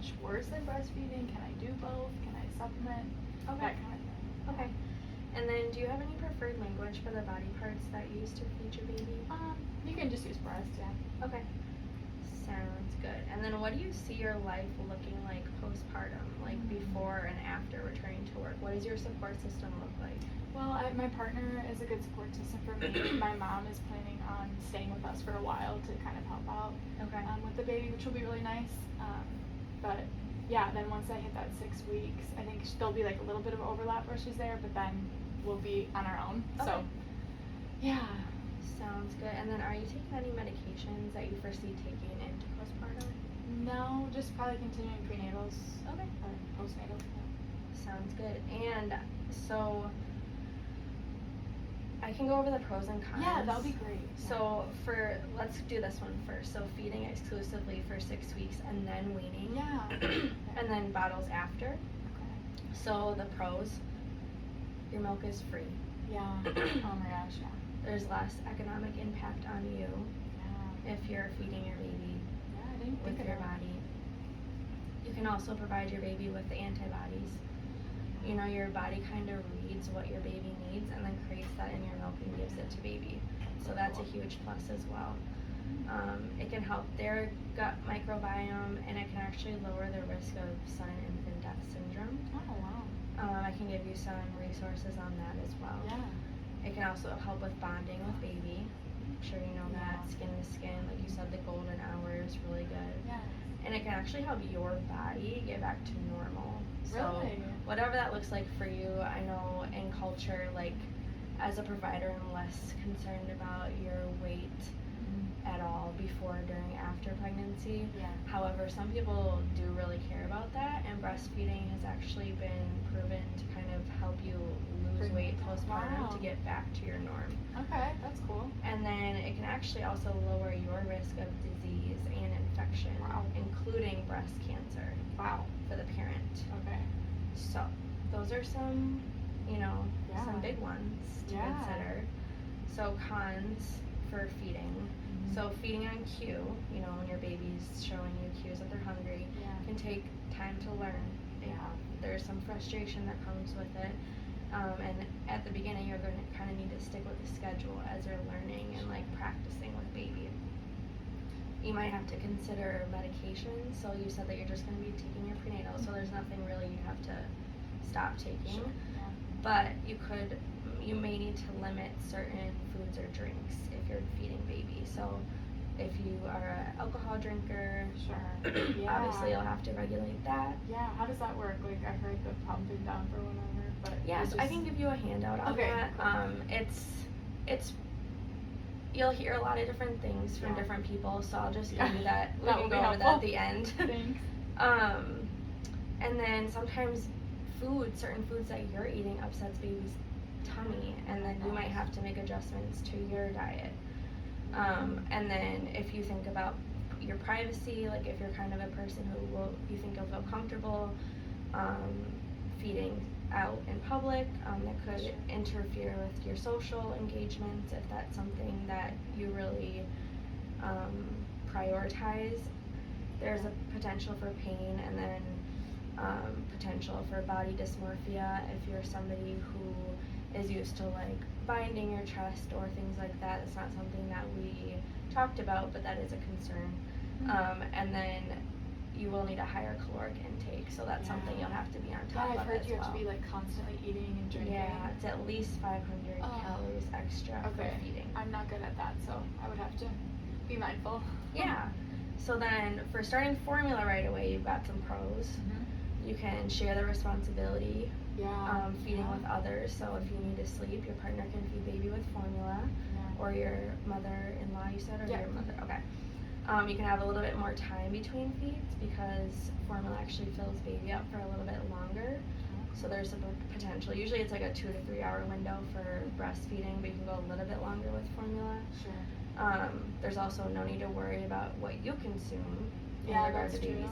much worse than breastfeeding? Can I do both? Can I supplement? Okay. That kind of thing. Okay. And then do you have any preferred language for the body parts that you use to feed your baby? You can just use breast, yeah. Okay. Sounds good. And then what do you see your life looking like postpartum, like before and after returning to work? What does your support system look like? Well, my partner is a good support system for me. My mom is planning on staying with us for a while to kind of help out with the baby, which will be really nice. But yeah, then once I hit that 6 weeks, I think there'll be like a little bit of overlap where she's there, but then we'll be on our own. Okay. So yeah. Sounds good. And then are you taking any medications that you foresee taking into postpartum? No, just probably continuing prenatals. Okay. Or postnatal. Yeah. Sounds good. And so I can go over the pros and cons. Yeah, that would be great. So let's do this one first. So feeding exclusively for 6 weeks and then weaning. Yeah. And then bottles after. Okay. So the pros, your milk is free. Yeah. Oh my gosh, yeah. There's less economic impact on you if you're feeding your baby with your body. You can also provide your baby with the antibodies. You know, your body kind of reads what your baby needs and then creates that in your milk and gives it to baby. So that's a huge plus as well. It can help their gut microbiome, and it can actually lower the risk of sudden infant death syndrome. Oh, wow. I can give you some resources on that as well. Yeah. It can also help with bonding with baby. I'm sure you know that, skin to skin. Like you said, the golden hour is really good. Yeah. And it can actually help your body get back to normal. Really? So whatever that looks like for you, I know in culture, like as a provider, I'm less concerned about your weight at all before, during, after pregnancy. Yeah. However, some people do really care about that, and breastfeeding has actually been proven to kind of help you lose weight postpartum to get back to your norm. Okay, that's cool. And then it can actually also lower your risk of disease and infection, including breast cancer. Wow. For the parent. Okay. So those are some, some big ones to consider. So cons for feeding. So feeding on cue, when your baby's showing you cues that they're hungry, can take time to learn. There's some frustration that comes with it. And at the beginning, you're going to kind of need to stick with the schedule as you're learning and like practicing with baby. You might have to consider medications. So you said that you're just going to be taking your prenatal, so there's nothing really you have to stop taking. Sure. Yeah. But you may need to limit certain foods or drinks if you're feeding baby. So if you are an alcohol drinker, obviously you'll have to regulate that. Yeah, how does that work? Like I've heard the pumping down for whatever, but so I can give you a handout on that. Cool. It's you'll hear a lot of different things from different people, so I'll just give you that. We can go over that at the end. Thanks. And then sometimes certain foods that you're eating upsets baby's tummy, and then you might have to make adjustments to your diet. And then if you think about your privacy, like if you're kind of a person you think you'll feel comfortable feeding out in public, that could interfere with your social engagements if that's something that you really prioritize. There's a potential for pain, and then potential for body dysmorphia if you're somebody who is used to like binding your chest or things like that. It's not something that we talked about, but that is a concern. And then you will need a higher caloric intake, so that's something you'll have to be on top of. I've heard as you have well. to be like constantly eating and drinking. Yeah, it's at least 500 calories extra for feeding. I'm not good at that, so I would have to be mindful. Yeah. So then for starting formula right away, you've got some pros. You can share the responsibility feeding with others. So if you need to sleep, your partner can feed baby with formula, or your mother-in-law, you said, or your mother. Okay. You can have a little bit more time between feeds because formula actually fills baby up for a little bit longer. So there's a potential. Usually it's like a 2 to 3 hour window for breastfeeding, but you can go a little bit longer with formula. Sure. There's also no need to worry about what you consume in regard to baby's